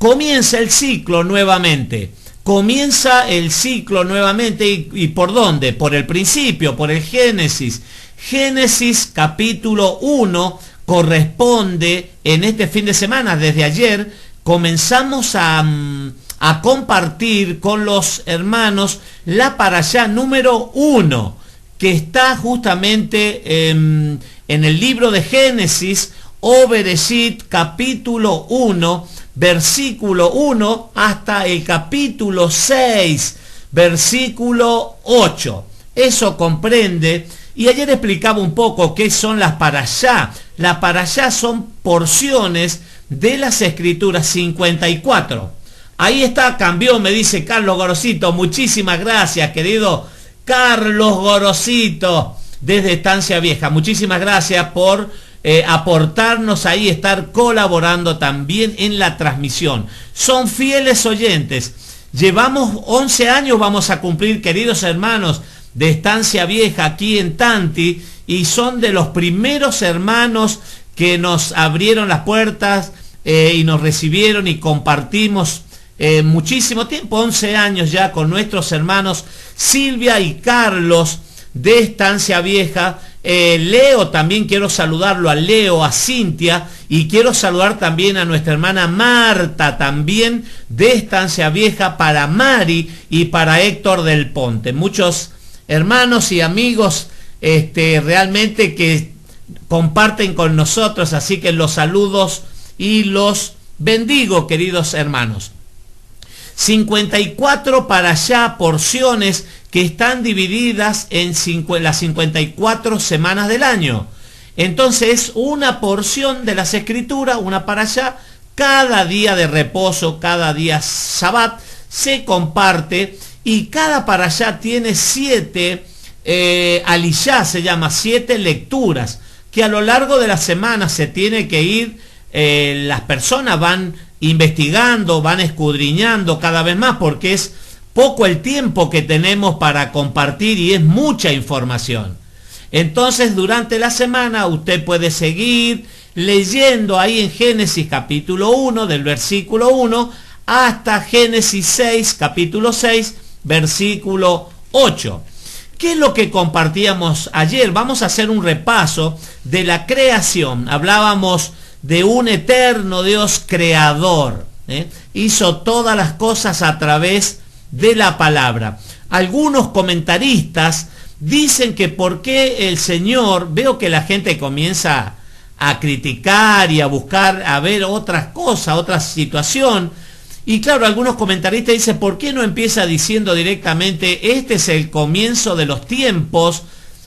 comienza el ciclo nuevamente. Comienza el ciclo nuevamente. ¿Y por dónde? Por el principio, por el Génesis. Génesis capítulo 1 corresponde en este fin de semana. Desde ayer comenzamos a compartir con los hermanos la parashá número 1, que está justamente en el libro de Génesis, o Bereshit, capítulo 1, versículo 1, hasta el capítulo 6, versículo 8. Eso comprende, y ayer explicaba un poco qué son las parashá. Las parashá son porciones de las Escrituras, 54. Ahí está, cambió, me dice Carlos Gorosito. Muchísimas gracias, querido Carlos Gorosito, desde Estancia Vieja. Muchísimas gracias por aportarnos ahí, estar colaborando también en la transmisión. Son fieles oyentes. Llevamos 11 años, vamos a cumplir, queridos hermanos de Estancia Vieja, aquí en Tanti, y son de los primeros hermanos que nos abrieron las puertas y nos recibieron y compartimos muchísimo tiempo, 11 años ya con nuestros hermanos Silvia y Carlos de Estancia Vieja. Leo, también quiero saludarlo a Leo, a Cintia, y quiero saludar también a nuestra hermana Marta, también de Estancia Vieja, para Mari y para Héctor del Ponte. Muchos hermanos y amigos realmente que comparten con nosotros, así que los saludos y los bendigo, queridos hermanos. 54 parashá, porciones que están divididas en las 54 semanas del año. Entonces, una porción de las Escrituras, una parashá, cada día de reposo, cada día Shabbat, se comparte, y cada parashá tiene 7 aliyá, se llama 7 lecturas, que a lo largo de la semana se tiene que ir, las personas van investigando, van escudriñando cada vez más, porque es poco el tiempo que tenemos para compartir y es mucha información. Entonces, durante la semana usted puede seguir leyendo ahí en Génesis capítulo 1, del versículo 1 hasta Génesis 6, capítulo 6, versículo 8. ¿Qué es lo que compartíamos ayer? Vamos a hacer un repaso de la creación. Hablábamos de un eterno Dios creador. Hizo todas las cosas a través de la palabra. Algunos comentaristas dicen que por qué el Señor, veo que la gente comienza a criticar y a buscar, a ver otras cosas, otra situación. Y claro, algunos comentaristas dicen, ¿por qué no empieza diciendo directamente, este es el comienzo de los tiempos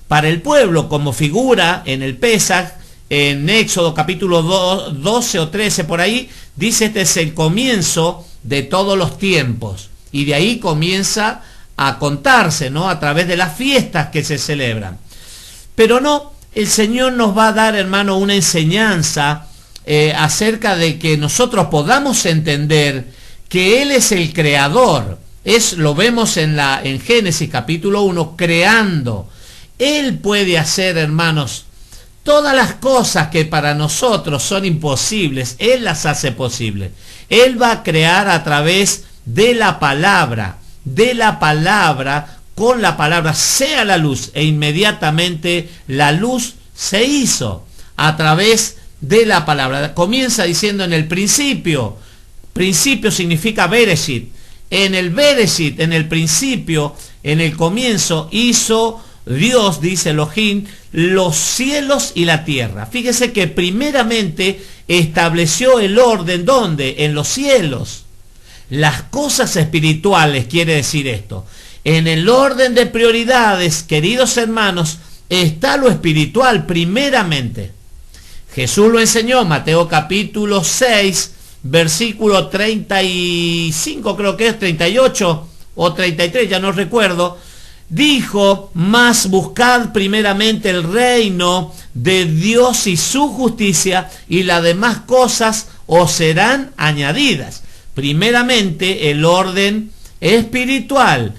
para el pueblo, como figura en el Pesaj, en Éxodo capítulo 12 o 13 por ahí, dice, este es el comienzo de todos los tiempos. Y de ahí comienza a contarse, ¿no? A través de las fiestas que se celebran. Pero no, el Señor nos va a dar, hermano, una enseñanza acerca de que nosotros podamos entender que Él es el creador. Lo vemos en Génesis capítulo 1, creando. Él puede hacer, hermanos, todas las cosas que para nosotros son imposibles, Él las hace posibles. Él va a crear a través de la palabra, con la palabra sea la luz, e inmediatamente la luz se hizo a través de la palabra. Comienza diciendo en el principio. Principio significa Bereshit. En el Bereshit, en el principio, en el comienzo, hizo Dios, dice Elohim, los cielos y la tierra. Fíjese que primeramente estableció el orden, ¿dónde? En los cielos. Las cosas espirituales, quiere decir esto. En el orden de prioridades, queridos hermanos, está lo espiritual primeramente. Jesús lo enseñó, Mateo capítulo 6, versículo 35, creo que es 38 o 33, ya no recuerdo. Dijo, mas buscad primeramente el reino de Dios y su justicia, y las demás cosas os serán añadidas. Primeramente el orden espiritual.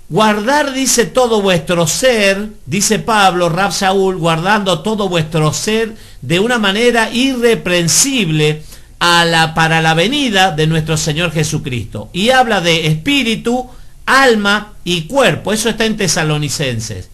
Guardar, dice, todo vuestro ser, dice Pablo, Rab Shaul, guardando todo vuestro ser de una manera irreprensible para la venida de nuestro Señor Jesucristo. Y habla de espíritu, alma y cuerpo. Eso está en Tesalonicenses.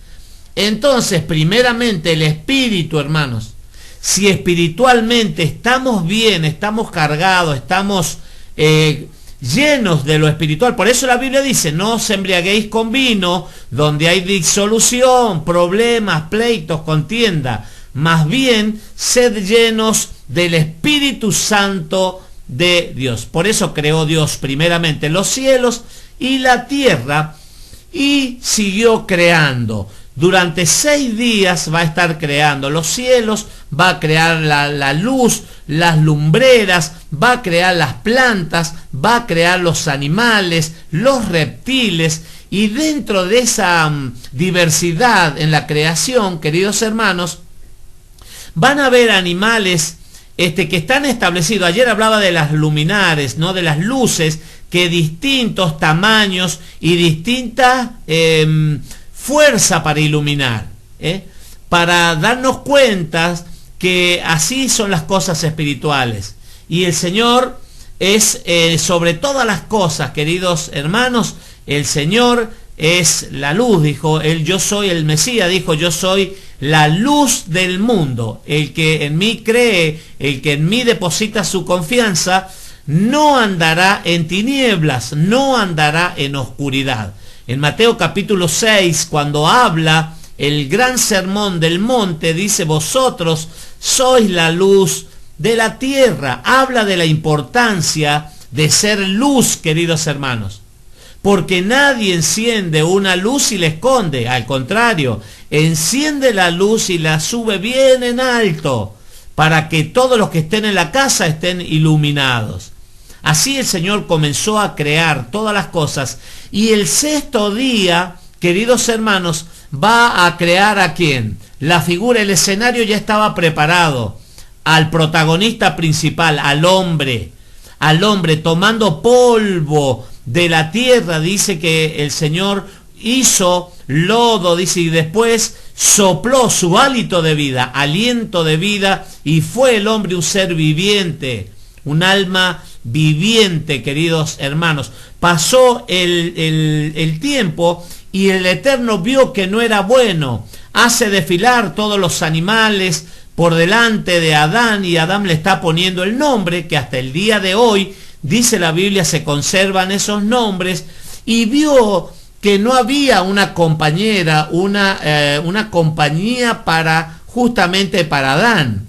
Entonces, primeramente, el espíritu, hermanos. Si espiritualmente estamos bien, estamos cargados, estamos llenos de lo espiritual. Por eso la Biblia dice, no os embriaguéis con vino, donde hay disolución, problemas, pleitos, contienda. Más bien, sed llenos del Espíritu Santo de Dios. Por eso creó Dios primeramente los cielos y la tierra, y siguió creando. Durante 6 días va a estar creando los cielos, va a crear la luz, las lumbreras, va a crear las plantas, va a crear los animales, los reptiles, y dentro de esa diversidad en la creación, queridos hermanos, van a haber animales que están establecidos. Ayer hablaba de las luminares, ¿no? De las luces, que distintos tamaños y distintas fuerza para iluminar, para darnos cuenta que así son las cosas espirituales. Y el Señor es sobre todas las cosas, queridos hermanos. El Señor es la luz, dijo él. Yo soy el Mesías, dijo, yo soy la luz del mundo. El que en mí cree, el que en mí deposita su confianza, no andará en tinieblas, no andará en oscuridad. En Mateo capítulo 6, cuando habla el gran sermón del monte, dice, vosotros sois la luz de la tierra. Habla de la importancia de ser luz, queridos hermanos. Porque nadie enciende una luz y la esconde. Al contrario, enciende la luz y la sube bien en alto, para que todos los que estén en la casa estén iluminados. Así el Señor comenzó a crear todas las cosas. Y el 6º día, queridos hermanos, va a crear ¿a quién? La figura, el escenario ya estaba preparado. Al protagonista principal, al hombre tomando polvo de la tierra. Dice que el Señor hizo lodo, dice, y después sopló su hálito de vida, aliento de vida, y fue el hombre un ser viviente, un alma viviente, queridos hermanos. Pasó el tiempo y el Eterno vio que no era bueno. Hace desfilar todos los animales por delante de Adán, y Adán le está poniendo el nombre, que hasta el día de hoy, dice la Biblia, se conservan esos nombres, y vio que no había una compañera, una compañía justamente para Adán.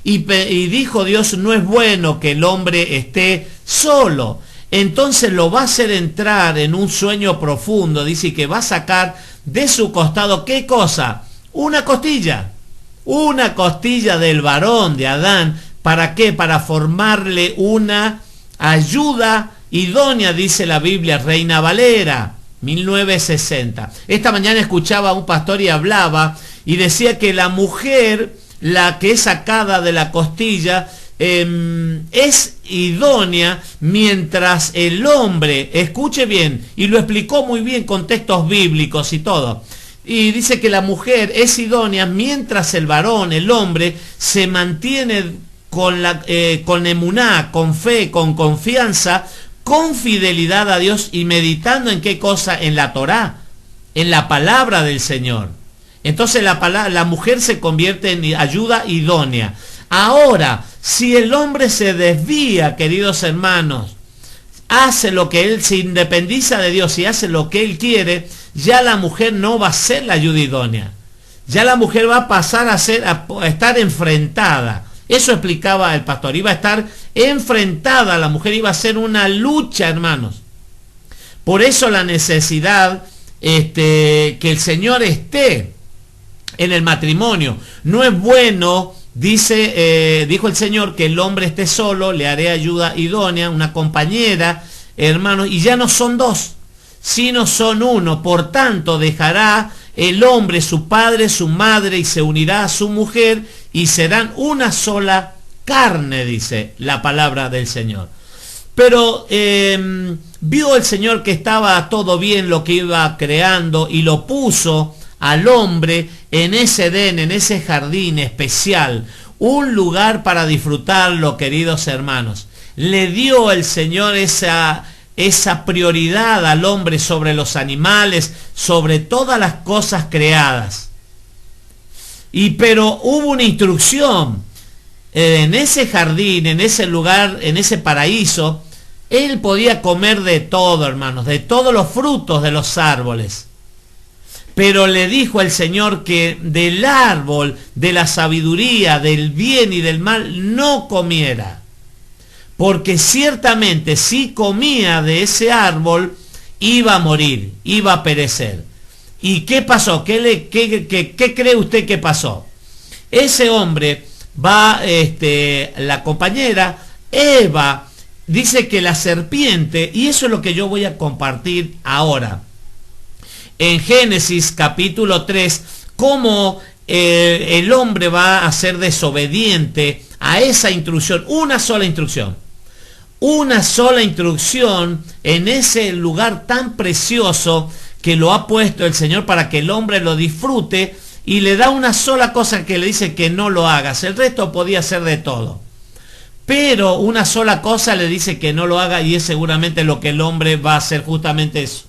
Y dijo Dios, no es bueno que el hombre esté solo. Entonces lo va a hacer entrar en un sueño profundo. Dice que va a sacar de su costado, ¿qué cosa? Una costilla del varón, de Adán. ¿Para qué? Para formarle una ayuda idónea, dice la Biblia, Reina Valera, 1960. Esta mañana escuchaba a un pastor y hablaba, y decía que la mujer, la que es sacada de la costilla, es idónea, mientras el hombre, escuche bien, y lo explicó muy bien con textos bíblicos y todo, y dice que la mujer es idónea mientras el varón, el hombre, se mantiene con emuná, con fe, con confianza, con fidelidad a Dios, y meditando en qué cosa, en la Torá, en la palabra del Señor. Entonces la mujer se convierte en ayuda idónea. Ahora, si el hombre se desvía, queridos hermanos, hace lo que él, se independiza de Dios y hace lo que él quiere, ya la mujer no va a ser la ayuda idónea. Ya la mujer va a pasar a estar enfrentada. Eso explicaba el pastor. Iba a estar enfrentada, la mujer iba a ser una lucha, hermanos. Por eso la necesidad que el Señor esté en el matrimonio. No es bueno, dijo el Señor, que el hombre esté solo. Le haré ayuda idónea, una compañera, hermanos, y ya no son dos, sino son uno. Por tanto, dejará el hombre su padre, su madre, y se unirá a su mujer, y serán una sola carne, dice la palabra del Señor. Pero vio el Señor que estaba todo bien lo que iba creando, y lo puso al hombre en ese Edén, en ese jardín especial, un lugar para disfrutarlo, queridos hermanos. Le dio el Señor esa prioridad al hombre sobre los animales, sobre todas las cosas creadas. Pero hubo una instrucción. En ese jardín, en ese lugar, en ese paraíso, él podía comer de todo, hermanos, de todos los frutos de los árboles. Pero le dijo el Señor que del árbol de la sabiduría, del bien y del mal, no comiera. Porque ciertamente si comía de ese árbol, iba a morir, iba a perecer. ¿Y qué pasó? ¿Qué cree usted que pasó? Ese hombre va, la compañera Eva, dice que la serpiente, y eso es lo que yo voy a compartir ahora. En Génesis capítulo 3, cómo el hombre va a ser desobediente a esa instrucción, una sola instrucción en ese lugar tan precioso que lo ha puesto el Señor para que el hombre lo disfrute, y le da una sola cosa que le dice que no lo hagas. El resto podía ser de todo, pero una sola cosa le dice que no lo haga, y es seguramente lo que el hombre va a hacer, justamente eso.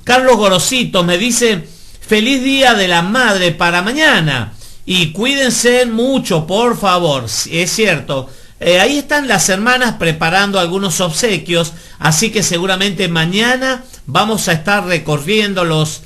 Carlos Gorosito me dice: feliz día de la madre para mañana y cuídense mucho, por favor. Es cierto, ahí están las hermanas preparando algunos obsequios, así que seguramente mañana vamos a estar recorriendo los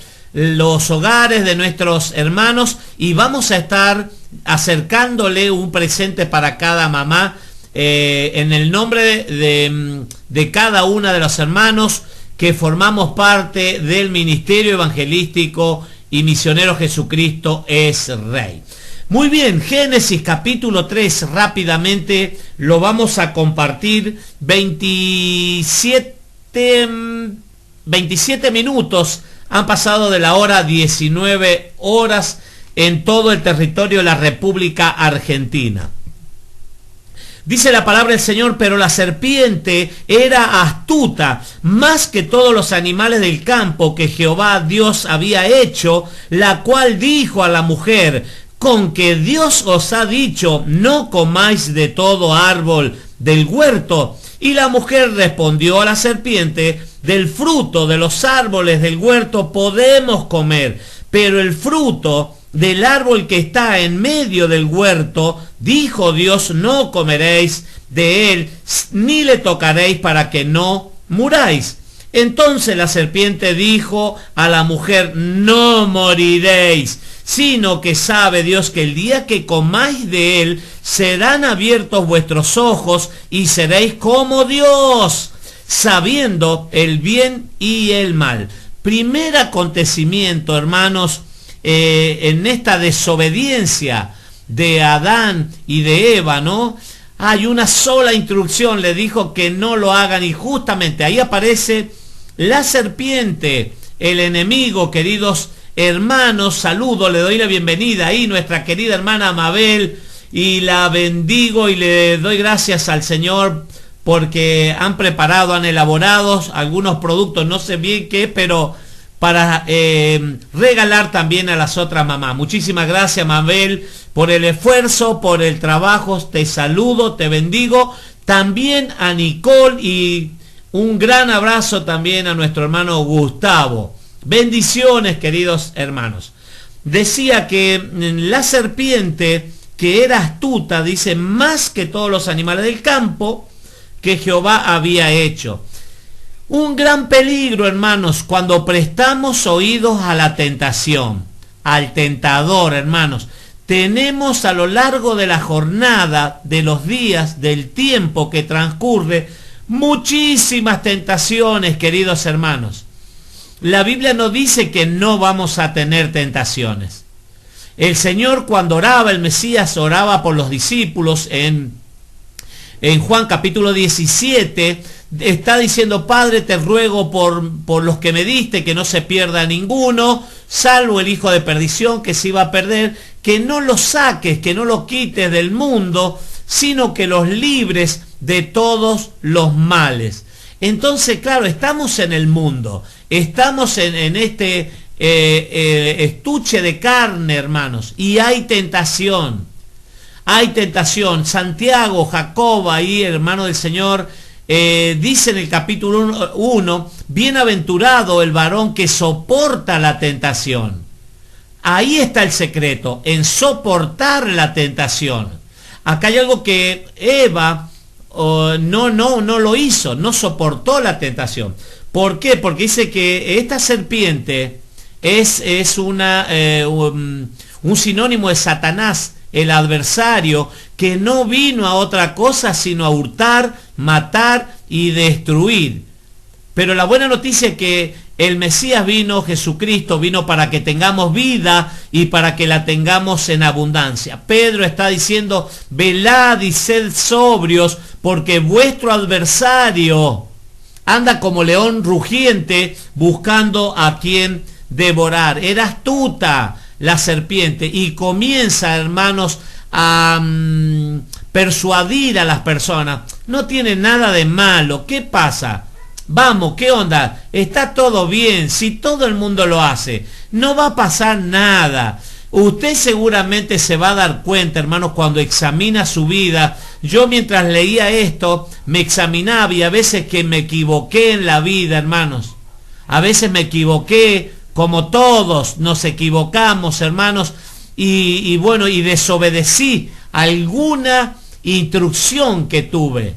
hogares de nuestros hermanos y vamos a estar acercándole un presente para cada mamá, en el nombre de cada una de los hermanos que formamos parte del ministerio evangelístico y misionero Jesucristo es Rey. Muy bien, Génesis capítulo 3, rápidamente lo vamos a compartir. 27 minutos han pasado de la hora 19 horas en todo el territorio de la República Argentina. Dice la palabra del Señor: pero la serpiente era astuta más que todos los animales del campo que Jehová Dios había hecho, la cual dijo a la mujer: con que Dios os ha dicho, no comáis de todo árbol del huerto. Y la mujer respondió a la serpiente: del fruto de los árboles del huerto podemos comer, pero el fruto del árbol que está en medio del huerto, dijo Dios, no comeréis de él, ni le tocaréis para que no muráis. Entonces la serpiente dijo a la mujer: no moriréis, sino que sabe Dios que el día que comáis de él, serán abiertos vuestros ojos y seréis como Dios, sabiendo el bien y el mal. Primer acontecimiento, hermanos, en esta desobediencia de Adán y de Eva, ¿no? Hay una sola instrucción, le dijo que no lo hagan, y justamente ahí aparece la serpiente, el enemigo, queridos hermanos. Saludo, le doy la bienvenida ahí, nuestra querida hermana Mabel, y la bendigo y le doy gracias al Señor porque han preparado, han elaborado algunos productos, no sé bien qué, pero para regalar también a las otras mamás. Muchísimas gracias, Mabel, por el esfuerzo, por el trabajo. Te saludo, te bendigo. También a Nicole, y un gran abrazo también a nuestro hermano Gustavo. Bendiciones, queridos hermanos. Decía que la serpiente, que era astuta, dice, más que todos los animales del campo que Jehová había hecho. Un gran peligro, hermanos, cuando prestamos oídos a la tentación, al tentador, hermanos. Tenemos a lo largo de la jornada, de los días, del tiempo que transcurre, muchísimas tentaciones, queridos hermanos. La Biblia nos dice que no vamos a tener tentaciones. El Señor, cuando oraba, el Mesías oraba por los discípulos en Juan capítulo 17, está diciendo: Padre, te ruego por los que me diste, que no se pierda ninguno, salvo el hijo de perdición que se iba a perder, que no lo saques, que no lo quites del mundo, sino que los libres de todos los males. Entonces, claro, estamos en el mundo, estamos en este estuche de carne, hermanos, y hay tentación. Hay tentación. Santiago, Jacob, ahí, hermano del Señor, dice en el capítulo 1, bienaventurado el varón que soporta la tentación. Ahí está el secreto, en soportar la tentación. Acá hay algo que Eva no lo hizo, no soportó la tentación. ¿Por qué? Porque dice que esta serpiente es un sinónimo de Satanás, el adversario, que no vino a otra cosa sino a hurtar, matar y destruir. Pero la buena noticia es que el Mesías vino, Jesucristo vino para que tengamos vida y para que la tengamos en abundancia. Pedro está diciendo, velad y sed sobrios, porque vuestro adversario anda como león rugiente buscando a quien devorar. Era astuta la serpiente y comienza, hermanos, a persuadir a las personas. No tiene nada de malo. ¿Qué pasa? Vamos, ¿qué onda? Está todo bien, si todo el mundo lo hace, no va a pasar nada. Usted seguramente se va a dar cuenta, hermanos, cuando examina su vida. Yo mientras leía esto, me examinaba y a veces que me equivoqué en la vida, hermanos. A veces me equivoqué, como todos nos equivocamos, hermanos, y bueno, y desobedecí alguna instrucción que tuve.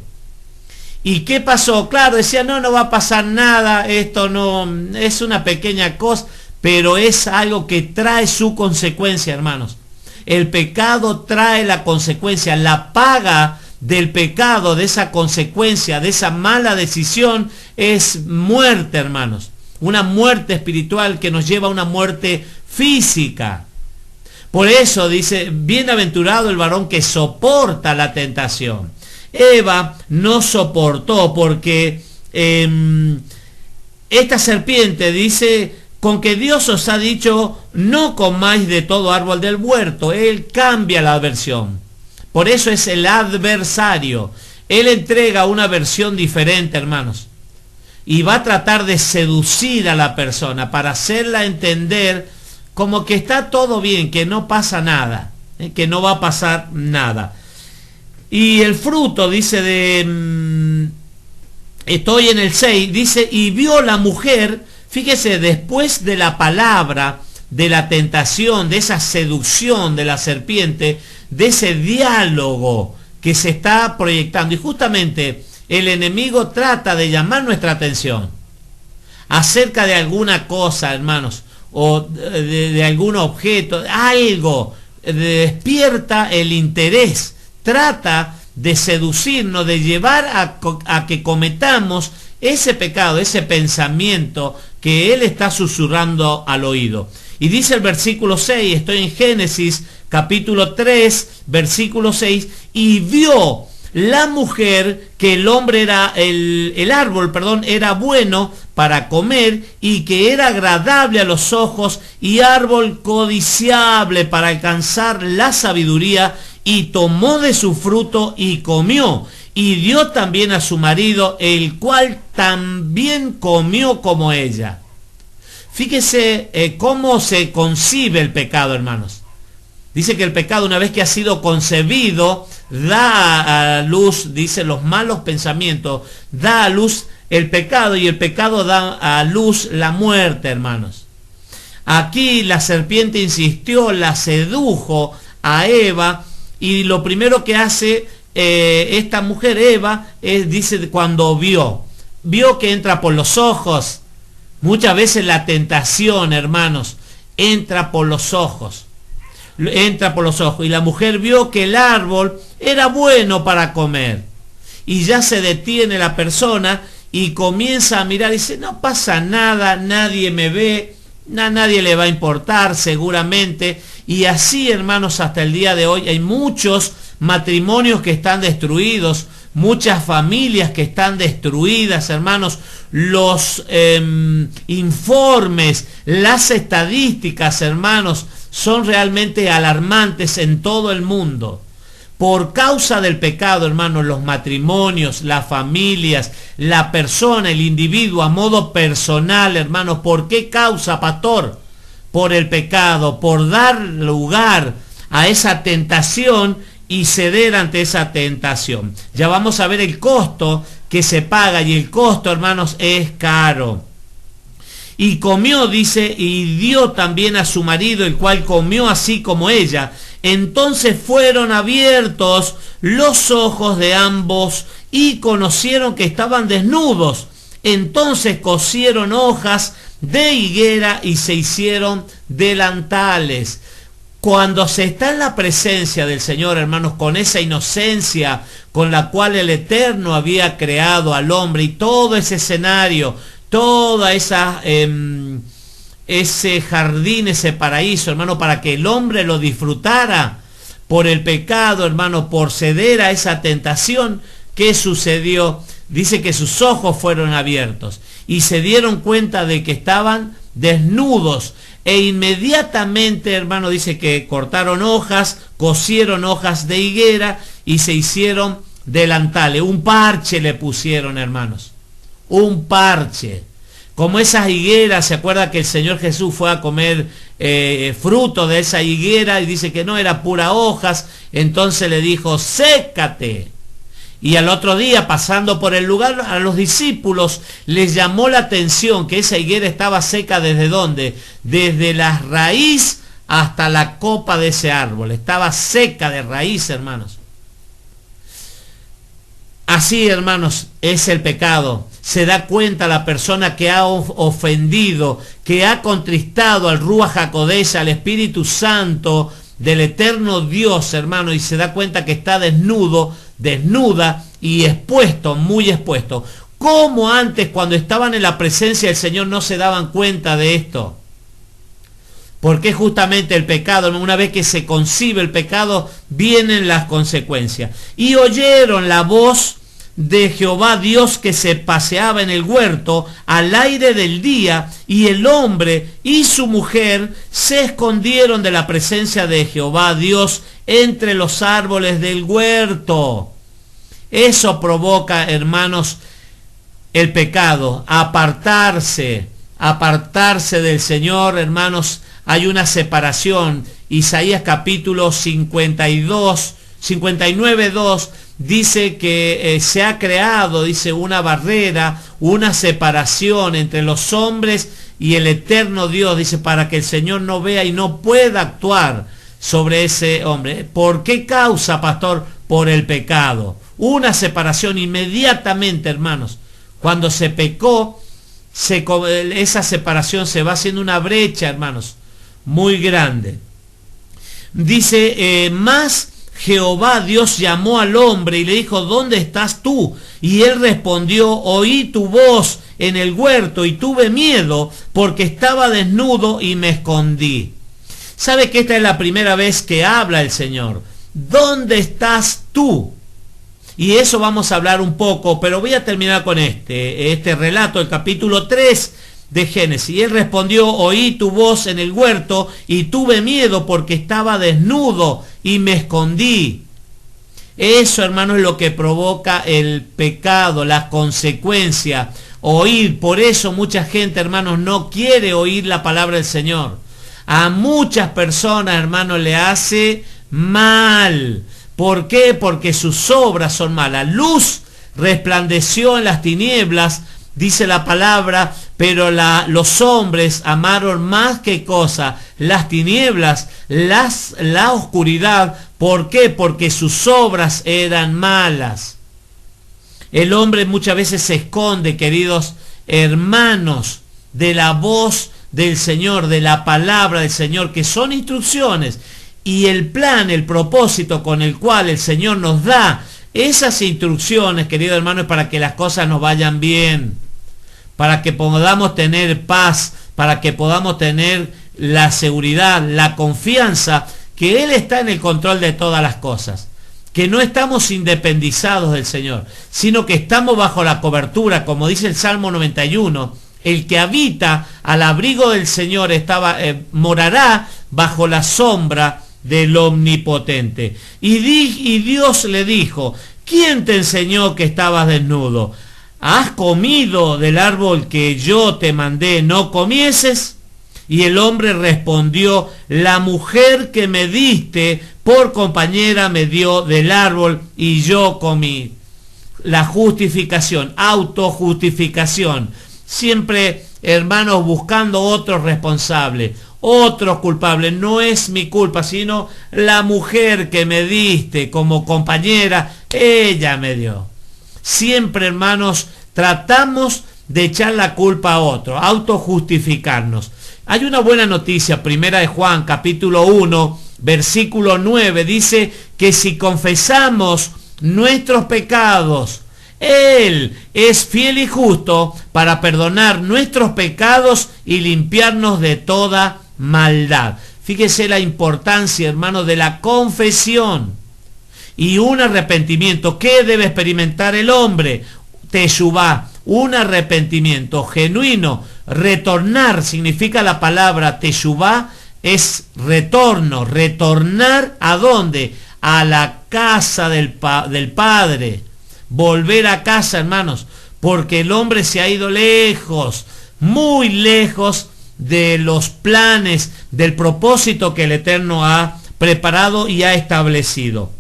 ¿Y qué pasó? Claro, decía, no va a pasar nada, esto no, es una pequeña cosa, pero es algo que trae su consecuencia, hermanos. El pecado trae la consecuencia, la paga del pecado, de esa consecuencia, de esa mala decisión, es muerte, hermanos. Una muerte espiritual que nos lleva a una muerte física. Por eso dice, bienaventurado el varón que soporta la tentación. Eva no soportó porque esta serpiente dice, con que Dios os ha dicho, no comáis de todo árbol del huerto. Él cambia la versión. Por eso es el adversario. Él entrega una versión diferente, hermanos. Y va a tratar de seducir a la persona para hacerla entender como que está todo bien, que no pasa nada, que no va a pasar nada. Y el fruto, dice estoy en el 6, dice, y vio la mujer, fíjese, después de la palabra, de la tentación, de esa seducción de la serpiente, de ese diálogo que se está proyectando. Y justamente el enemigo trata de llamar nuestra atención acerca de alguna cosa, hermanos, o de algún objeto, algo, despierta el interés. Trata de seducirnos, de llevar a que cometamos ese pecado, ese pensamiento que él está susurrando al oído. Y dice el versículo 6, estoy en Génesis capítulo 3, versículo 6, y vio la mujer que el hombre era, el árbol, era bueno para comer y que era agradable a los ojos y árbol codiciable para alcanzar la sabiduría, y tomó de su fruto y comió, y dio también a su marido, el cual también comió como ella. Fíjese cómo se concibe el pecado, hermanos. Dice que el pecado, una vez que ha sido concebido, da a luz, dice, los malos pensamientos, da a luz el pecado, y el pecado da a luz la muerte, hermanos. Aquí la serpiente insistió, la sedujo a Eva, y lo primero que hace esta mujer, Eva, dice, cuando vio que entra por los ojos. Muchas veces la tentación, hermanos, entra por los ojos. Entra por los ojos. Y la mujer vio que el árbol era bueno para comer. Y ya se detiene la persona y comienza a mirar y dice, no pasa nada, nadie me ve, a nadie le va a importar seguramente. Y así, hermanos, hasta el día de hoy hay muchos matrimonios que están destruidos, muchas familias que están destruidas, hermanos. Los informes, las estadísticas, hermanos, son realmente alarmantes en todo el mundo. Por causa del pecado, hermanos, los matrimonios, las familias, la persona, el individuo a modo personal, hermanos. ¿Por qué causa, pastor? por el pecado, por dar lugar a esa tentación y ceder ante esa tentación. Ya vamos a ver el costo que se paga, y el costo, hermanos, es caro. Y comió, dice, y dio también a su marido, el cual comió así como ella. Entonces fueron abiertos los ojos de ambos y conocieron que estaban desnudos. Entonces cosieron hojas de higuera y se hicieron delantales. Cuando se está en la presencia del Señor, hermanos, con esa inocencia con la cual el Eterno había creado al hombre, y todo ese escenario, toda esa ese jardín, ese paraíso, hermano, para que el hombre lo disfrutara, por el pecado, hermano, por ceder a esa tentación, ¿qué sucedió? Dice que sus ojos fueron abiertos y se dieron cuenta de que estaban desnudos, e inmediatamente, hermano, dice que cortaron hojas, cosieron hojas de higuera y se hicieron delantales. Un parche le pusieron, hermanos, un parche. Como esas higueras, se acuerda que el Señor Jesús fue a comer fruto de esa higuera y dice que no, era pura hojas. Entonces le dijo, sécate. Y al otro día, pasando por el lugar, a los discípulos les llamó la atención que esa higuera estaba seca. ¿Desde dónde? Desde la raíz hasta la copa de ese árbol. Estaba seca de raíz, hermanos. Así, hermanos, es el pecado. Se da cuenta la persona que ha ofendido, que ha contristado al Ruach HaKodesh, al Espíritu Santo del eterno Dios, hermano, y se da cuenta que está desnudo, desnuda y expuesto, muy expuesto. Como antes, cuando estaban en la presencia del Señor, no se daban cuenta de esto. Porque justamente el pecado, una vez que se concibe el pecado, vienen las consecuencias. Y oyeron la voz de Jehová Dios que se paseaba en el huerto al aire del día, y el hombre y su mujer se escondieron de la presencia de Jehová Dios entre los árboles del huerto. Eso provoca, hermanos, el pecado, apartarse del Señor, hermanos. Hay una separación. Isaías capítulo 59:2 dice que se ha creado, dice, una barrera, una separación entre los hombres y el eterno Dios, dice, para que el Señor no vea y no pueda actuar sobre ese hombre. ¿Por qué causa, pastor? Por el pecado. Una separación inmediatamente, hermanos. Cuando se pecó, esa separación se va haciendo una brecha, hermanos, muy grande. Dice, más Jehová Dios llamó al hombre y le dijo, ¿dónde estás tú? Y él respondió, oí tu voz en el huerto y tuve miedo porque estaba desnudo y me escondí. ¿Sabe que esta es la primera vez que habla el Señor? ¿Dónde estás tú? Y eso vamos a hablar un poco, pero voy a terminar con este relato, el capítulo 3 de Génesis. Y él respondió, oí tu voz en el huerto y tuve miedo porque estaba desnudo y me escondí. Eso, hermano, es lo que provoca el pecado, las consecuencias. Oír, por eso mucha gente, hermanos, no quiere oír la palabra del Señor. A muchas personas, hermanos, le hace mal. ¿Por qué? Porque sus obras son malas. Luz resplandeció en las tinieblas, dice la palabra, pero los hombres amaron más que cosa las tinieblas, la oscuridad. ¿Por qué? Porque sus obras eran malas. El hombre muchas veces se esconde, queridos hermanos, de la voz del Señor, de la palabra del Señor, que son instrucciones, y el plan, el propósito con el cual el Señor nos da esas instrucciones, queridos hermanos, es para que las cosas nos vayan bien, para que podamos tener paz, para que podamos tener la seguridad, la confianza que Él está en el control de todas las cosas, que no estamos independizados del Señor, sino que estamos bajo la cobertura, como dice el Salmo 91, el que habita al abrigo del Señor morará bajo la sombra del Omnipotente. Y Dios le dijo, ¿quién te enseñó que estabas desnudo? ¿Has comido del árbol que yo te mandé no comieses? Y el hombre respondió: la mujer que me diste por compañera me dio del árbol y yo comí. La justificación, autojustificación. Siempre, hermanos, buscando otros responsables, otros culpables. No es mi culpa, sino la mujer que me diste como compañera, ella me dio. Siempre, hermanos, tratamos de echar la culpa a otro, autojustificarnos. Hay una buena noticia, primera de Juan, capítulo 1, versículo 9, dice que si confesamos nuestros pecados, Él es fiel y justo para perdonar nuestros pecados y limpiarnos de toda maldad. Fíjese la importancia, hermanos, de la confesión y un arrepentimiento. ¿Qué debe experimentar el hombre? Teshuvá, un arrepentimiento genuino. Retornar significa la palabra teshuvá, es retorno. ¿Retornar a dónde? A la casa del Padre. Volver a casa, hermanos, porque el hombre se ha ido lejos, muy lejos de los planes, del propósito que el Eterno ha preparado y ha establecido.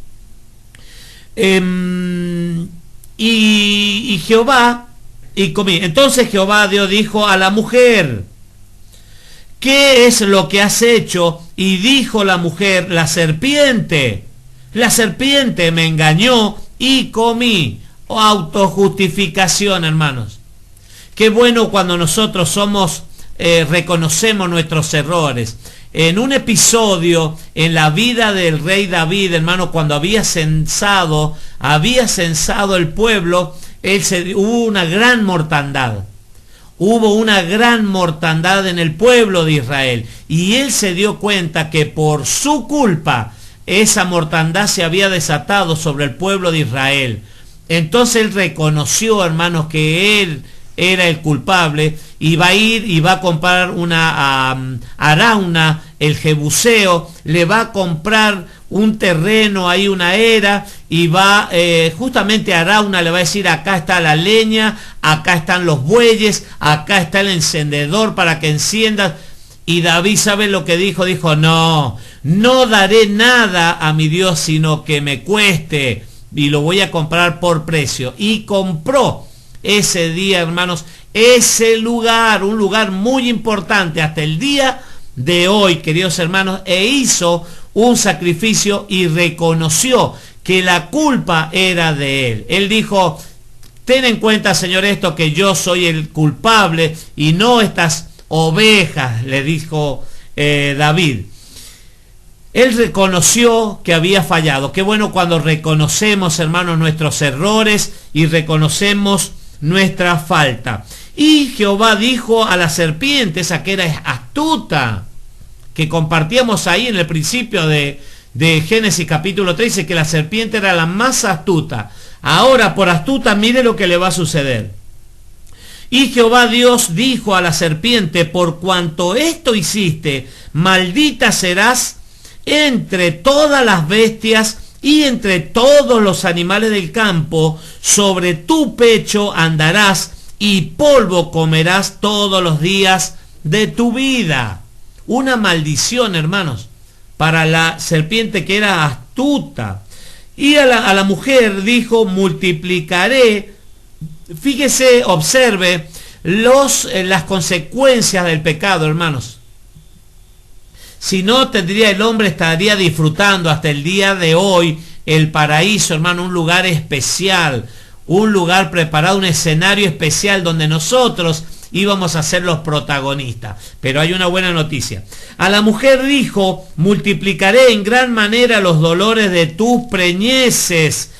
Y Jehová, entonces Jehová Dios dijo a la mujer: ¿qué es lo que has hecho? Y dijo la mujer: la serpiente me engañó y comí. Autojustificación, hermanos. Qué bueno cuando nosotros reconocemos nuestros errores. En un episodio en la vida del rey David, hermano, cuando había censado el pueblo, hubo una gran mortandad. Hubo una gran mortandad en el pueblo de Israel. Y él se dio cuenta que por su culpa esa mortandad se había desatado sobre el pueblo de Israel. Entonces él reconoció, hermanos, que él era el culpable, y va a ir y va a comprar una Arauna, el jebuseo, le va a comprar un terreno ahí, una era, y va justamente a Arauna le va a decir: acá está la leña, acá están los bueyes, acá está el encendedor para que enciendas. Y David, ¿sabe lo que dijo? Dijo: no daré nada a mi Dios sino que me cueste, y lo voy a comprar por precio. Y compró ese día, hermanos, ese lugar, un lugar muy importante hasta el día de hoy, queridos hermanos, e hizo un sacrificio y reconoció que la culpa era de él. Él dijo: ten en cuenta, Señor, esto, que yo soy el culpable y no estas ovejas, le dijo David. Él reconoció que había fallado. Qué bueno cuando reconocemos, hermanos, nuestros errores y reconocemos nuestra falta. Y Jehová dijo a la serpiente, esa que era astuta, que compartíamos ahí en el principio de Génesis capítulo 13, que la serpiente era la más astuta. Ahora, por astuta, mire lo que le va a suceder. Y Jehová Dios dijo a la serpiente: por cuanto esto hiciste, maldita serás entre todas las bestias y entre todos los animales del campo. Sobre tu pecho andarás y polvo comerás todos los días de tu vida. Una maldición, hermanos, para la serpiente, que era astuta. Y a la mujer dijo: multiplicaré. Fíjese, observe las consecuencias del pecado, hermanos. Si no, el hombre estaría disfrutando hasta el día de hoy el paraíso, hermano, un lugar especial, un lugar preparado, un escenario especial donde nosotros íbamos a ser los protagonistas. Pero hay una buena noticia. A la mujer dijo: multiplicaré en gran manera los dolores de tus preñeces.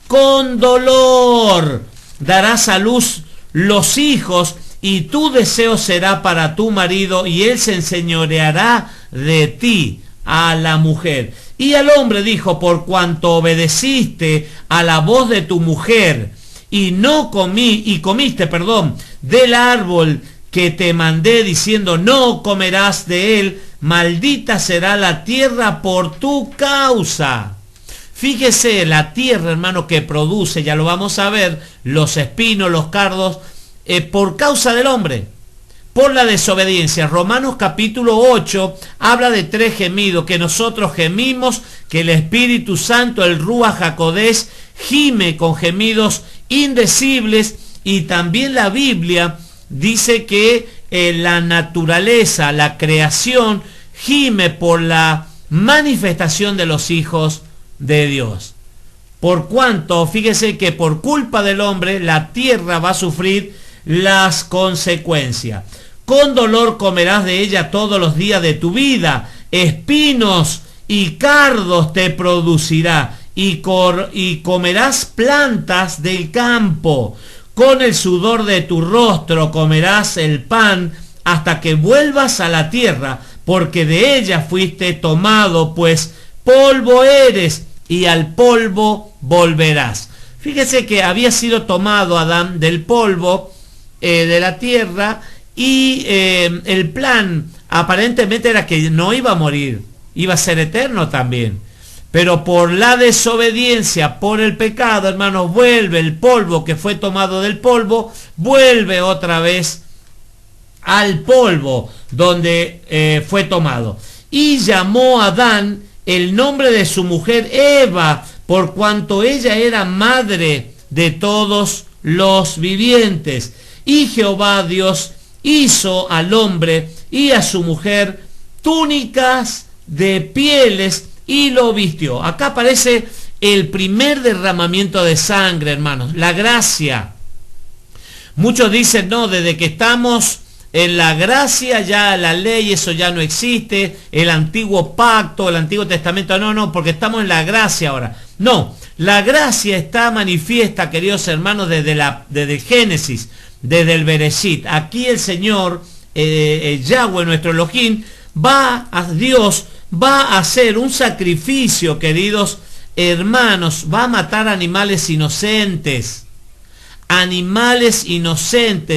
Con dolor darás a luz los hijos, y tu deseo será para tu marido, y él se enseñoreará de ti. A la mujer. Y al hombre dijo: por cuanto obedeciste a la voz de tu mujer y comiste del árbol que te mandé diciendo: no comerás de él, maldita será la tierra por tu causa. Fíjese, la tierra, hermano, que produce, ya lo vamos a ver, los espinos, los cardos, por causa del hombre. por la desobediencia. Romanos capítulo 8 habla de 3 gemidos, que nosotros gemimos, que el Espíritu Santo, el Ruach HaKodesh, gime con gemidos indecibles, y también la Biblia dice que la naturaleza, la creación, gime por la manifestación de los hijos de Dios. Por cuanto, fíjese que por culpa del hombre, la tierra va a sufrir las consecuencias. Con dolor comerás de ella todos los días de tu vida, espinos y cardos te producirá, y comerás plantas del campo. Con el sudor de tu rostro comerás el pan hasta que vuelvas a la tierra, porque de ella fuiste tomado, pues polvo eres y al polvo volverás. Fíjese que había sido tomado Adán del polvo de la tierra, y el plan aparentemente era que no iba a morir, iba a ser eterno también. Pero por la desobediencia, por el pecado, hermanos, vuelve el polvo que fue tomado del polvo, vuelve otra vez al polvo donde fue tomado. Y llamó a Adán el nombre de su mujer Eva, por cuanto ella era madre de todos los vivientes. Y Jehová Dios hizo al hombre y a su mujer túnicas de pieles y lo vistió. Acá aparece el primer derramamiento de sangre, hermanos, la gracia. Muchos dicen, no, desde que estamos en la gracia ya la ley, eso ya no existe, el antiguo pacto, el antiguo testamento, no, porque estamos en la gracia ahora. No, la gracia está manifiesta, queridos hermanos, desde el Génesis, desde el Bereshit. Aquí el Señor, Yahweh, nuestro Elohim, Dios va a hacer un sacrificio, queridos hermanos, va a matar animales inocentes,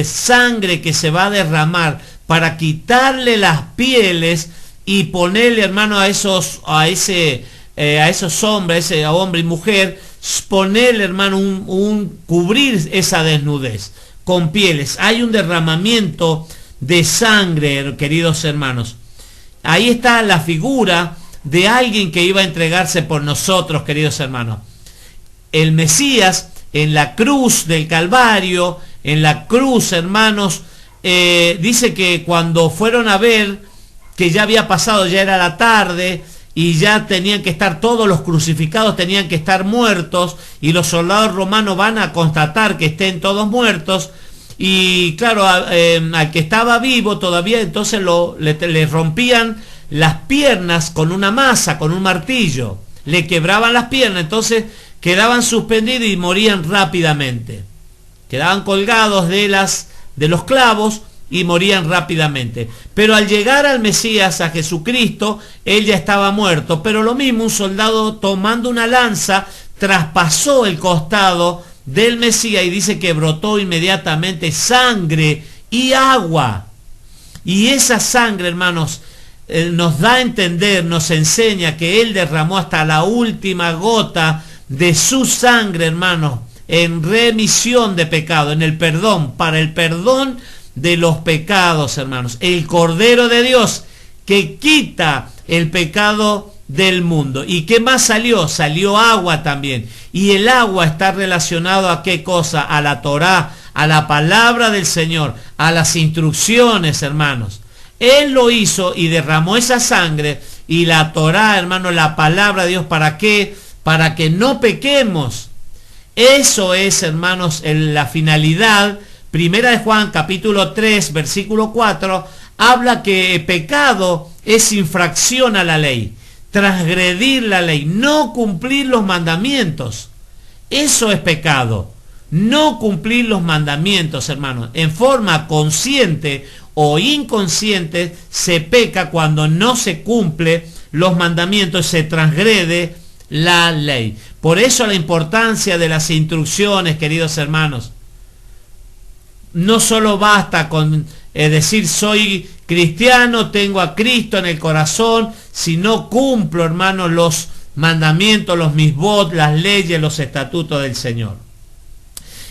sangre que se va a derramar para quitarle las pieles y ponerle, hermano, a esos hombres, ese hombre y mujer, ponerle, hermano, cubrir esa desnudez con pieles. Hay un derramamiento de sangre, queridos hermanos. Ahí está la figura de alguien que iba a entregarse por nosotros, queridos hermanos. El Mesías, en la cruz del Calvario, en la cruz, hermanos, dice que cuando fueron a ver que ya había pasado, ya era la tarde, y ya tenían que estar todos los crucificados, tenían que estar muertos, y los soldados romanos van a constatar que estén todos muertos, y claro, al que estaba vivo todavía, entonces le rompían las piernas con una masa, con un martillo, le quebraban las piernas, entonces quedaban suspendidos y morían rápidamente, quedaban colgados de los clavos y morían rápidamente. Pero al llegar al Mesías, a Jesucristo, él ya estaba muerto. Pero lo mismo, un soldado tomando una lanza traspasó el costado del Mesías, y dice que brotó inmediatamente sangre y agua. Y esa sangre, hermanos, nos da a entender, nos enseña que él derramó hasta la última gota de su sangre, hermanos, en remisión de pecado, en el perdón, para el perdón de los pecados, hermanos. El Cordero de Dios que quita el pecado del mundo. ¿Y qué más salió? Salió agua también. Y el agua está relacionado a qué cosa? A la Torá, a la palabra del Señor, a las instrucciones, hermanos. Él lo hizo y derramó esa sangre, y la Torá, hermanos, la palabra de Dios, ¿para qué? Para que no pequemos. Eso es, hermanos, la finalidad. Primera de Juan, capítulo 3, versículo 4, habla que pecado es infracción a la ley, transgredir la ley, no cumplir los mandamientos. Eso es pecado, no cumplir los mandamientos, hermanos. En forma consciente o inconsciente se peca cuando no se cumple los mandamientos, se transgrede la ley. Por eso la importancia de las instrucciones, queridos hermanos. No solo basta con decir soy cristiano, tengo a Cristo en el corazón, si no cumplo, hermanos, los mandamientos, los misbot, las leyes, los estatutos del Señor.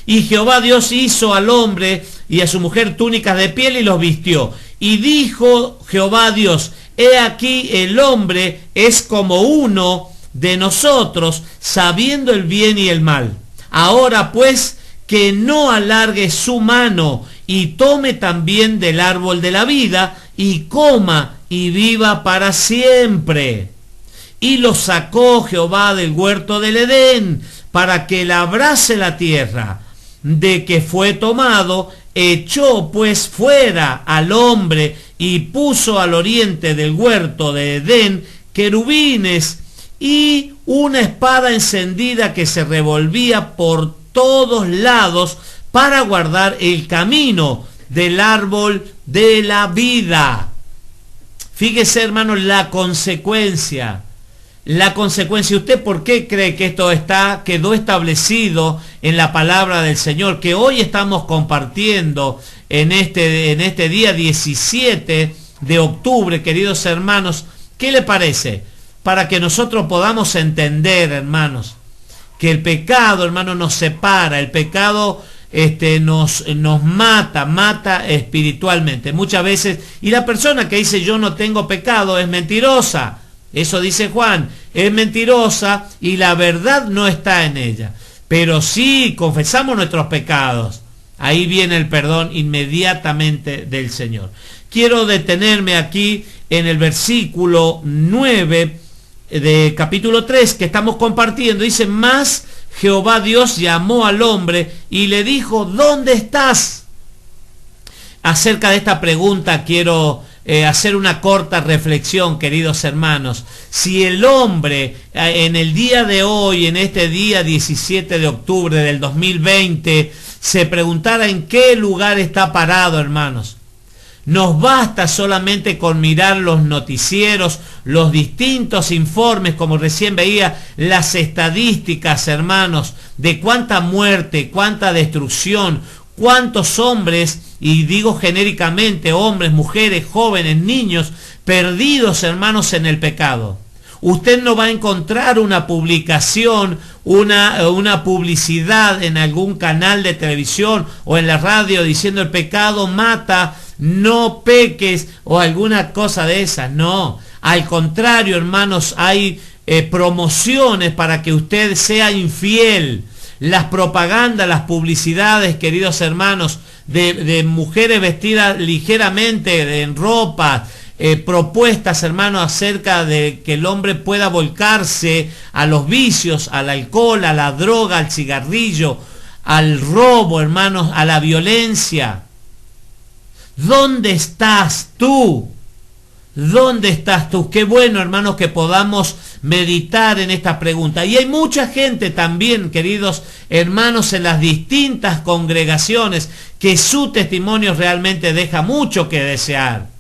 Y Jehová Dios hizo al hombre y a su mujer túnicas de piel y los vistió. Y dijo Jehová Dios: he aquí el hombre es como uno de nosotros, sabiendo el bien y el mal. Ahora pues, que no alargue su mano y tome también del árbol de la vida y coma y viva para siempre. Y lo sacó Jehová del huerto del Edén para que labrase la tierra. De que fue tomado, echó pues fuera al hombre y puso al oriente del huerto de Edén querubines y una espada encendida que se revolvía por todos lados para guardar el camino del árbol de la vida. Fíjese, hermano, la consecuencia. ¿Usted por qué cree que esto quedó establecido en la palabra del Señor, que hoy estamos compartiendo en este día 17 de octubre, queridos hermanos? ¿Qué le parece? Para que nosotros podamos entender, hermanos, que el pecado, hermanos, nos separa, el pecado nos mata espiritualmente. Muchas veces, y la persona que dice yo no tengo pecado es mentirosa. Eso dice Juan, es mentirosa y la verdad no está en ella. Pero si confesamos nuestros pecados, ahí viene el perdón inmediatamente del Señor. Quiero detenerme aquí en el versículo 9 de capítulo 3 que estamos compartiendo. Dice: mas Jehová Dios llamó al hombre y le dijo: ¿dónde estás? Acerca de esta pregunta quiero hacer una corta reflexión, queridos hermanos. Si el hombre en el día de hoy, en este día 17 de octubre del 2020, se preguntara en qué lugar está parado, hermanos, nos basta solamente con mirar los noticieros, los distintos informes, como recién veía, las estadísticas, hermanos, de cuánta muerte, cuánta destrucción, cuántos hombres, y digo genéricamente, hombres, mujeres, jóvenes, niños, perdidos, hermanos, en el pecado. Usted no va a encontrar una publicación, una publicidad en algún canal de televisión o en la radio diciendo el pecado mata, no peques o alguna cosa de esas. No, al contrario, hermanos, hay promociones para que usted sea infiel. Las propagandas, las publicidades, queridos hermanos, de mujeres vestidas ligeramente en ropa, propuestas, hermanos, acerca de que el hombre pueda volcarse a los vicios, al alcohol, a la droga, al cigarrillo, al robo, hermanos, a la violencia. ¿Dónde estás tú? ¿Dónde estás tú? Qué bueno, hermanos, que podamos meditar en esta pregunta. Y hay mucha gente también, queridos hermanos, en las distintas congregaciones que su testimonio realmente deja mucho que desear.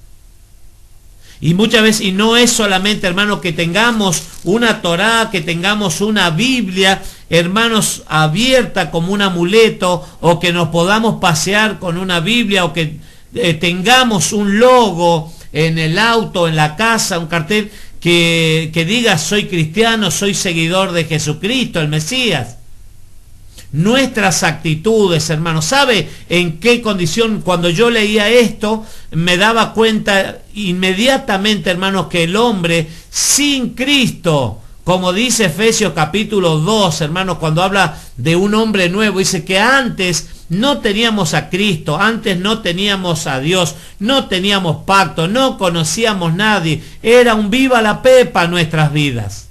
Y muchas veces, y no es solamente, hermanos, que tengamos una Torá, que tengamos una Biblia, hermanos, abierta como un amuleto, o que nos podamos pasear con una Biblia, o que tengamos un logo en el auto, en la casa, un cartel que diga soy cristiano, soy seguidor de Jesucristo, el Mesías. Nuestras actitudes, hermanos, ¿sabe en qué condición? Cuando yo leía esto, me daba cuenta inmediatamente, hermanos, que el hombre sin Cristo, como dice Efesios capítulo 2, hermanos, cuando habla de un hombre nuevo, dice que antes no teníamos a Cristo, antes no teníamos a Dios, no teníamos pacto, no conocíamos a nadie, era un viva la pepa nuestras vidas.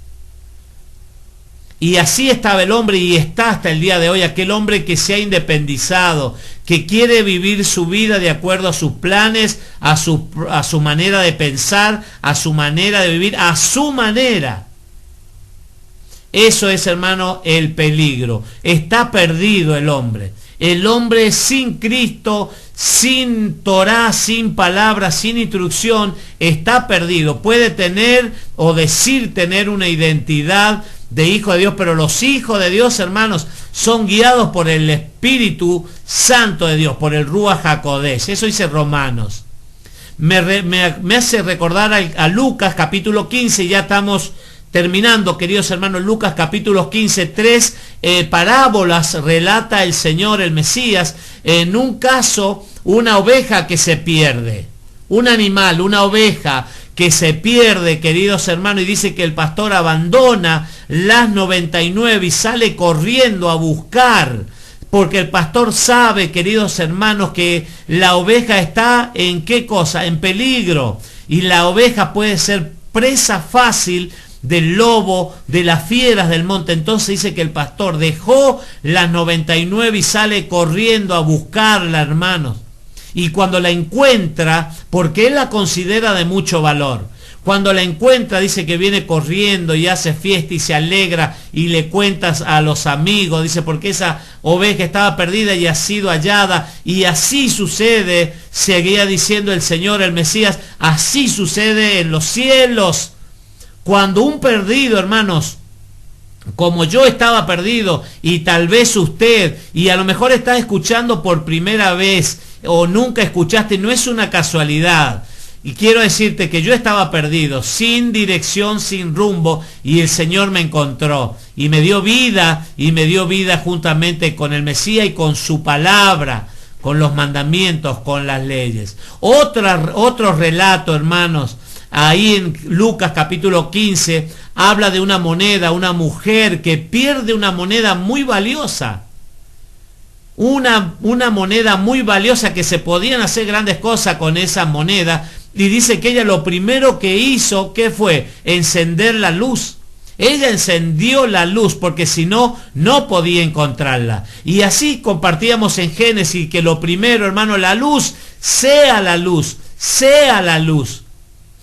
Y así estaba el hombre y está hasta el día de hoy, aquel hombre que se ha independizado, que quiere vivir su vida de acuerdo a sus planes, a su manera de pensar, a su manera de vivir, a su manera. Eso es, hermano, el peligro. Está perdido el hombre. El hombre sin Cristo, sin Torá, sin palabra, sin instrucción, está perdido. Puede tener o decir tener una identidad de hijo de Dios, pero los hijos de Dios, hermanos, son guiados por el Espíritu Santo de Dios, por el Ruach HaKodesh. Eso dice Romanos. Me hace recordar a Lucas capítulo 15, ya estamos terminando, queridos hermanos, Lucas capítulo 15, 3 parábolas relata el Señor, el Mesías. En un caso, una oveja que se pierde, un animal, una oveja que se pierde, queridos hermanos, y dice que el pastor abandona las 99 y sale corriendo a buscar, porque el pastor sabe, queridos hermanos, que la oveja está en qué cosa, en peligro, y la oveja puede ser presa fácil del lobo, de las fieras del monte. Entonces dice que el pastor dejó las 99 y sale corriendo a buscarla, hermanos. Y cuando la encuentra, porque él la considera de mucho valor, cuando la encuentra dice que viene corriendo y hace fiesta y se alegra y le cuentas a los amigos, dice, porque esa oveja estaba perdida y ha sido hallada. Y así sucede, seguía diciendo el Señor, el Mesías, así sucede en los cielos. Cuando un perdido, hermanos, como yo estaba perdido, y tal vez usted, y a lo mejor está escuchando por primera vez, o nunca escuchaste, no es una casualidad. Y quiero decirte que yo estaba perdido, sin dirección, sin rumbo, y el Señor me encontró, y me dio vida juntamente con el Mesías y con su palabra, con los mandamientos, con las leyes. Otro relato, hermanos, ahí en Lucas capítulo 15, habla de una moneda, una mujer que pierde una moneda muy valiosa. Una moneda muy valiosa, que se podían hacer grandes cosas con esa moneda. Y dice que ella lo primero que hizo, ¿qué fue? Encender la luz. Ella encendió la luz, porque si no, no podía encontrarla. Y así compartíamos en Génesis que lo primero, hermano, la luz, sea la luz, sea la luz.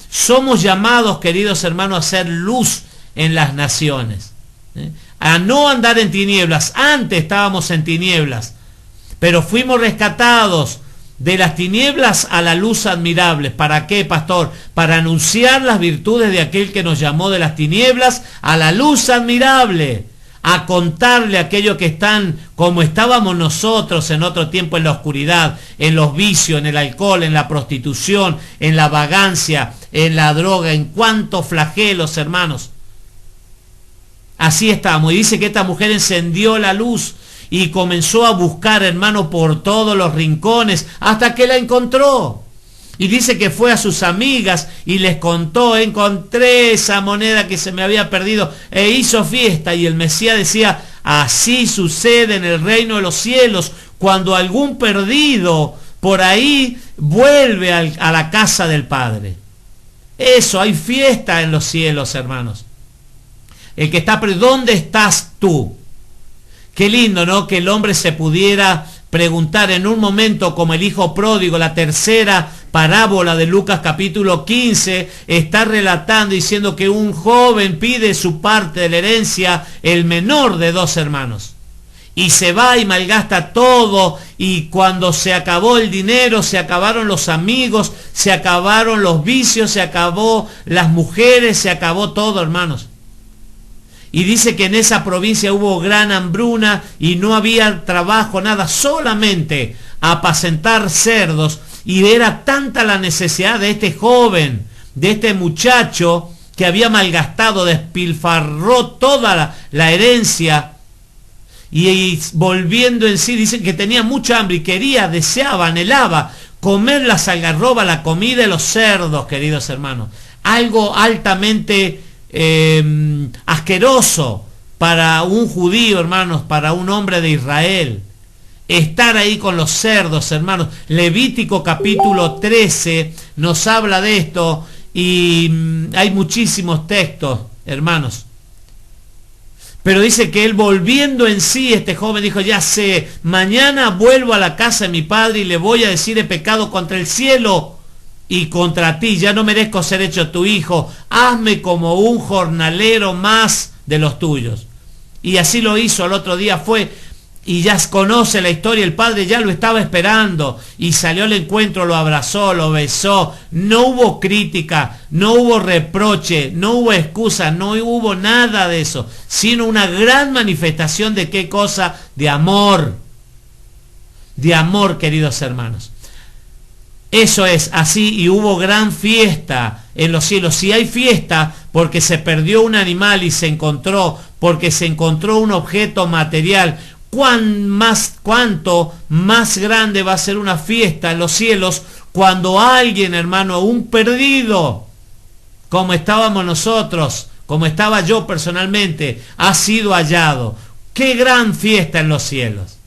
Somos llamados, queridos hermanos, a ser luz en las naciones, a no andar en tinieblas. Antes estábamos en tinieblas, pero fuimos rescatados de las tinieblas a la luz admirable. ¿Para qué, pastor? Para anunciar las virtudes de aquel que nos llamó de las tinieblas a la luz admirable, a contarle a aquellos que están como estábamos nosotros en otro tiempo, en la oscuridad, en los vicios, en el alcohol, en la prostitución, en la vagancia, en la droga, en cuantos flagelos, hermanos. Así estamos. Y dice que esta mujer encendió la luz y comenzó a buscar, hermano, por todos los rincones, hasta que la encontró. Y dice que fue a sus amigas y les contó, encontré esa moneda que se me había perdido, e hizo fiesta. Y el Mesías decía, así sucede en el reino de los cielos, cuando algún perdido por ahí vuelve a la casa del Padre. Eso, hay fiesta en los cielos, hermanos. El que está perdido, ¿dónde estás tú? Qué lindo, ¿no? Que el hombre se pudiera preguntar en un momento, como el hijo pródigo. La tercera parábola de Lucas capítulo 15 está relatando, diciendo que un joven pide su parte de la herencia, el menor de 2 hermanos, y se va y malgasta todo. Y cuando se acabó el dinero, se acabaron los amigos, se acabaron los vicios, se acabó las mujeres, se acabó todo, hermanos. Y dice que en esa provincia hubo gran hambruna y no había trabajo, nada, solamente apacentar cerdos. Y era tanta la necesidad de este joven, de este muchacho, que había malgastado, despilfarró toda la herencia. Y volviendo en sí, dicen que tenía mucha hambre y quería, deseaba, anhelaba comer las algarrobas, la comida de los cerdos, queridos hermanos. Algo altamente asqueroso para un judío, hermanos, para un hombre de Israel. Estar ahí con los cerdos, hermanos. Levítico capítulo 13 nos habla de esto, y hay muchísimos textos, hermanos. Pero dice que él, volviendo en sí, este joven dijo, ya sé, mañana vuelvo a la casa de mi padre y le voy a decir, he pecado contra el cielo y contra ti, ya no merezco ser hecho tu hijo, hazme como un jornalero más de los tuyos. Y así lo hizo. Al otro día fue, y ya conoce la historia, el padre ya lo estaba esperando, y salió al encuentro, lo abrazó, lo besó. No hubo crítica, no hubo reproche, no hubo excusa, no hubo nada de eso, sino una gran manifestación de qué cosa, de amor, queridos hermanos. Eso es así, y hubo gran fiesta en los cielos. Si hay fiesta porque se perdió un animal y se encontró, porque se encontró un objeto material, ¿cuánto más grande va a ser una fiesta en los cielos cuando alguien, hermano, un perdido, como estábamos nosotros, como estaba yo personalmente, ha sido hallado? ¡Qué gran fiesta en los cielos!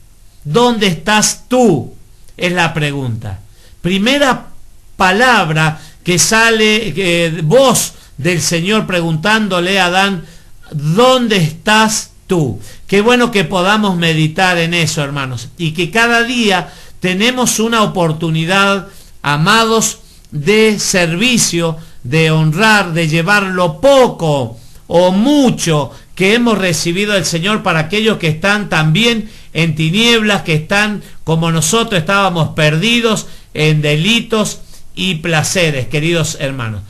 ¿Dónde estás tú? Es la pregunta. Primera palabra que sale, voz del Señor preguntándole a Adán, ¿dónde estás tú? Qué bueno que podamos meditar en eso, hermanos, y que cada día tenemos una oportunidad, amados, de servicio, de honrar, de llevar lo poco o mucho que hemos recibido del Señor para aquellos que están también en tinieblas, que están como nosotros estábamos perdidos en delitos y placeres, queridos hermanos.